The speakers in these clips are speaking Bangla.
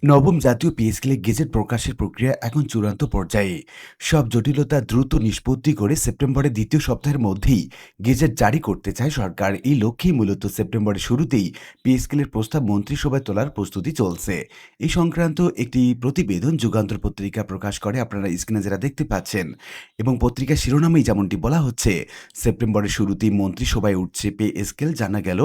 নবম জাতীয় পে স্কেলে গেজেট প্রকাশের প্রক্রিয়া এখন চূড়ান্ত পর্যায়ে। সব জটিলতা দ্রুত নিষ্পত্তি করে সেপ্টেম্বরের দ্বিতীয় সপ্তাহের মধ্যেই গেজেট জারি করতে চায় সরকার। এই লক্ষ্যেই মূলত সেপ্টেম্বরের শুরুতেই পে স্কেলের প্রস্তাব মন্ত্রিসভায় তোলার প্রস্তুতি চলছে। এই সংক্রান্ত একটি প্রতিবেদন যুগান্তর পত্রিকা প্রকাশ করে, আপনারা স্ক্রিনে যারা দেখতে পাচ্ছেন, এবং পত্রিকার শিরোনামেই যেমনটি বলা হচ্ছে, সেপ্টেম্বরের শুরুতেই মন্ত্রিসভায় উঠছে পে স্কেল, জানা গেল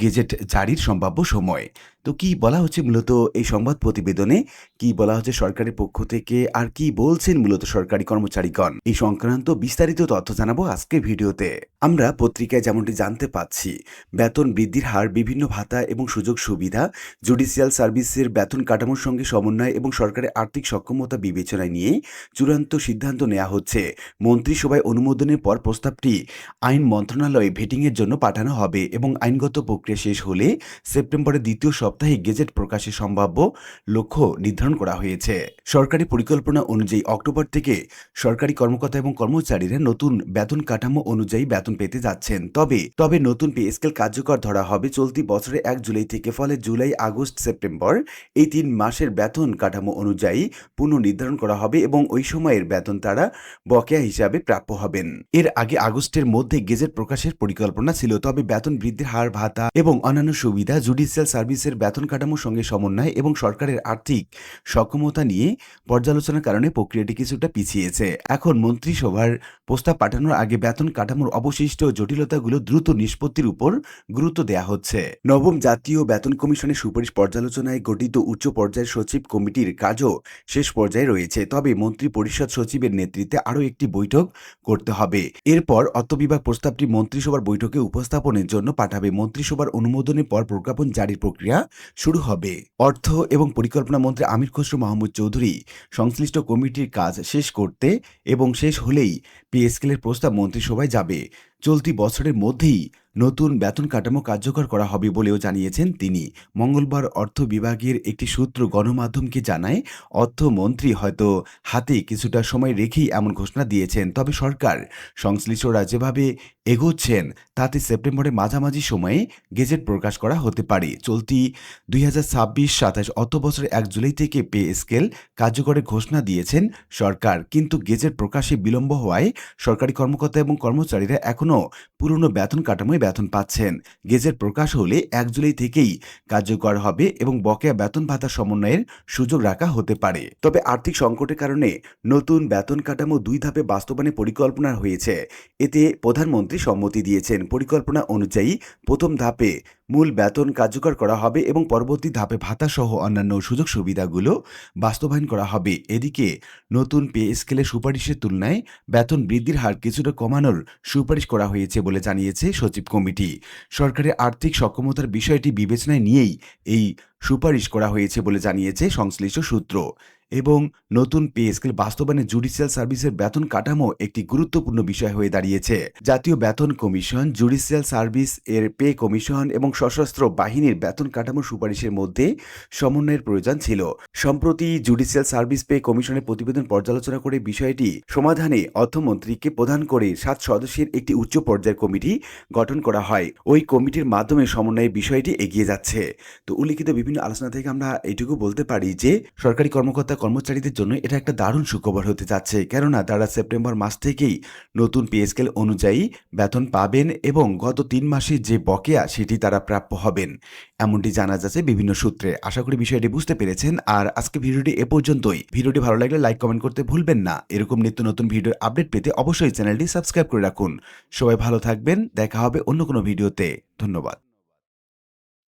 গেজেট জারির সম্ভাব্য সময়। তো কি বলা হচ্ছে মূলত এই সংবাদ প্রতিবেদনে, কি বলা হচ্ছে সরকারের পক্ষ থেকে, আর কি বলছেন মূলত সরকারি কর্মচারীগণ, এই সংক্রান্ত বিস্তারিত তথ্য জানাবো আজকের ভিডিওতে। আমরা পত্রিকায় যেমনটি জানতে পাচ্ছি, বেতন বৃদ্ধির হার, বিভিন্ন ভাতা এবং সুযোগ সুবিধা, জুডিশিয়াল সার্ভিসের বেতন কাঠামোর সঙ্গে সমন্বয় এবং সরকারের আর্থিক সক্ষমতা বিবেচনায় নিয়ে চূড়ান্ত সিদ্ধান্ত নেওয়া হচ্ছে। মন্ত্রিসভায় অনুমোদনের পর প্রস্তাবটি আইন মন্ত্রণালয়ে ভেটিংয়ের জন্য পাঠানো হবে এবং আইনগত প্রক্রিয়া শেষ হলে সেপ্টেম্বরের দ্বিতীয় সপ্তাহে গেজেট প্রকাশের সম্ভাব্য লক্ষ্য নির্ধারণ করা হয়েছে। সরকারি পরিকল্পনা অনুযায়ী অক্টোবর থেকে সরকারি কর্মকর্তা এবং কর্মচারীরা নতুন বেতন কাঠামো অনুযায়ী বেতন পেতে যাচ্ছেন। তবে নতুন পে স্কেল কার্যকর ধরা হবে চলতি বছরের 1 জুলাই থেকে। ফলে জুলাই, আগস্ট, সেপ্টেম্বর এই 3 মাসের বেতন কাঠামো অনুযায়ী পুনর্নির্ধারণ করা হবে এবং ওই সময়ের বেতন তারা বকেয়া হিসাবে প্রাপ্য হবেন। এর আগে আগস্টের মধ্যে গেজেট প্রকাশের পরিকল্পনা ছিল, তবে বেতন বৃদ্ধির হার, ভাতা এবং অন্যান্য সুবিধা, জুডিশিয়াল সার্ভিসের বেতন কাঠামোর সঙ্গে সমন্বয় এবং সরকারের আর্থিক সক্ষমতা নিয়ে পর্যালোচনার কারণে প্রক্রিয়াটি কিছুটা পিছিয়েছে। এখন মন্ত্রিসভার প্রস্তাব পাঠানোর আগে বেতন কাঠামোর অবশিষ্ট জটিলতাগুলো দ্রুত নিষ্পত্তির উপর গুরুত্ব দেওয়া হচ্ছে। নবম জাতীয় বেতন কমিশনের সুপারিশ পর্যালোচনায় গঠিত উচ্চ পর্যায়ের সচিব কমিটির কাজও শেষ পর্যায়ে রয়েছে। তবে মন্ত্রী পরিষদ সচিবের নেতৃত্বে আরও একটি বৈঠক করতে হবে। এরপর অর্থ বিভাগ প্রস্তাবটি মন্ত্রিসভার বৈঠকে উপস্থাপনের জন্য পাঠাবে। মন্ত্রিসভার অনুমোদনের পর প্রজ্ঞাপন জারির প্রক্রিয়া শুরু হবে। অর্থ এবং পরিকল্পনা মন্ত্রী আমির খসরু মাহমুদ চৌধুরী সংশ্লিষ্ট কমিটির কাজ শেষ করতে এবং শেষ হলেই পে স্কেলের প্রস্তাব মন্ত্রিসভায় যাবে। চলতি বছরের মধ্যেই নতুন বেতন কাঠামো কার্যকর করা হবে বলেও জানিয়েছেন তিনি। মঙ্গলবার অর্থ বিভাগের একটি সূত্র গণমাধ্যমকে জানায়, অর্থমন্ত্রী হয়তো হাতে কিছুটা সময় রেখেই এমন ঘোষণা দিয়েছেন। তবে সরকার সংশ্লিষ্টরা যেভাবে এগোচ্ছেন তাতে সেপ্টেম্বরের মাঝামাঝি সময়ে গেজেট প্রকাশ করা হতে পারে। চলতি 2026-27 অর্থ বছরের 1 জুলাই থেকে পে স্কেল কার্যকরের ঘোষণা দিয়েছেন সরকার, কিন্তু গেজেট প্রকাশে বিলম্ব হওয়ায় সরকারি কর্মকর্তা এবং কর্মচারীরা এখনও পুরনো বেতন কাঠামোয় বেতন পাচ্ছেন। গেজেট প্রকাশ হলে 1 জুলাই থেকেই কার্যকর হবে এবং বকেয়া বেতন ভাতা সমন্বয়ের সুযোগ রাখা হতে পারে। তবে আর্থিক সংকটের কারণে নতুন বেতন কাঠামো 2 ধাপে বাস্তবায়নের পরিকল্পনা হয়েছে। এতে প্রধানমন্ত্রী সম্মতি দিয়েছেন। পরিকল্পনা অনুযায়ী প্রথম ধাপে মূল বেতন কার্যকর করা হবে এবং পরবর্তী ধাপে ভাতা সহ অন্যান্য সুযোগ সুবিধাগুলো বাস্তবায়ন করা হবে। এদিকে নতুন পে স্কেলের সুপারিশের তুলনায় বেতন বৃদ্ধির হার কিছুটা কমানোর সুপারিশ করা হয়েছে বলে জানিয়েছে সচিব কমিটি। সরকারের আর্থিক সক্ষমতার বিষয়টি বিবেচনায় নিয়েই এই সুপারিশ করা হয়েছে বলে জানিয়েছে সংশ্লিষ্ট সূত্র। এবং নতুন পে স্কেল বাস্তবায়নে জুডিশিয়াল সার্ভিসের বেতন কাঠামো একটি গুরুত্বপূর্ণ বিষয় হয়ে দাঁড়িয়েছে। জাতীয় বেতন কমিশন, জুডিশিয়াল সার্ভিস এর পে কমিশন এবং সশস্ত্র বাহিনীর বেতন কাঠামোর সুপারিশের মধ্যে সমন্বয়ের প্রয়োজন ছিল। সম্প্রতি জুডিশিয়াল সার্ভিস পে কমিশনের প্রতিবেদন পর্যালোচনা করে বিষয়টি সমাধানে অর্থমন্ত্রীকে প্রদান করে 7 সদস্যের একটি উচ্চ পর্যায়ের কমিটি গঠন করা হয়। ওই কমিটির মাধ্যমে সমন্বয়ের বিষয়টি এগিয়ে যাচ্ছে। তো উল্লিখিত বিভিন্ন আলোচনা থেকে আমরা এইটুকু বলতে পারি যে সরকারি কর্মচারীদের জন্য এটা একটা দারুণ সুখবর হতে যাচ্ছে, কেননা তারা সেপ্টেম্বর মাস থেকেই নতুন পে স্কেল অনুযায়ী বেতন পাবেন এবং গত 3 মাসের যে বকেয়া সেটি তারা প্রাপ্য হবেন, এমনটি জানা যাচ্ছে বিভিন্ন সূত্রে। আশা করি বিষয়টি বুঝতে পেরেছেন। আর আজকে ভিডিওটি এ পর্যন্তই। ভিডিওটি ভালো লাগলে লাইক, কমেন্ট করতে ভুলবেন না। এরকম নিত্য নতুন ভিডিওর আপডেট পেতে অবশ্যই চ্যানেলটি সাবস্ক্রাইব করে রাখুন। সবাই ভালো থাকবেন, দেখা হবে অন্য কোনো ভিডিওতে। ধন্যবাদ।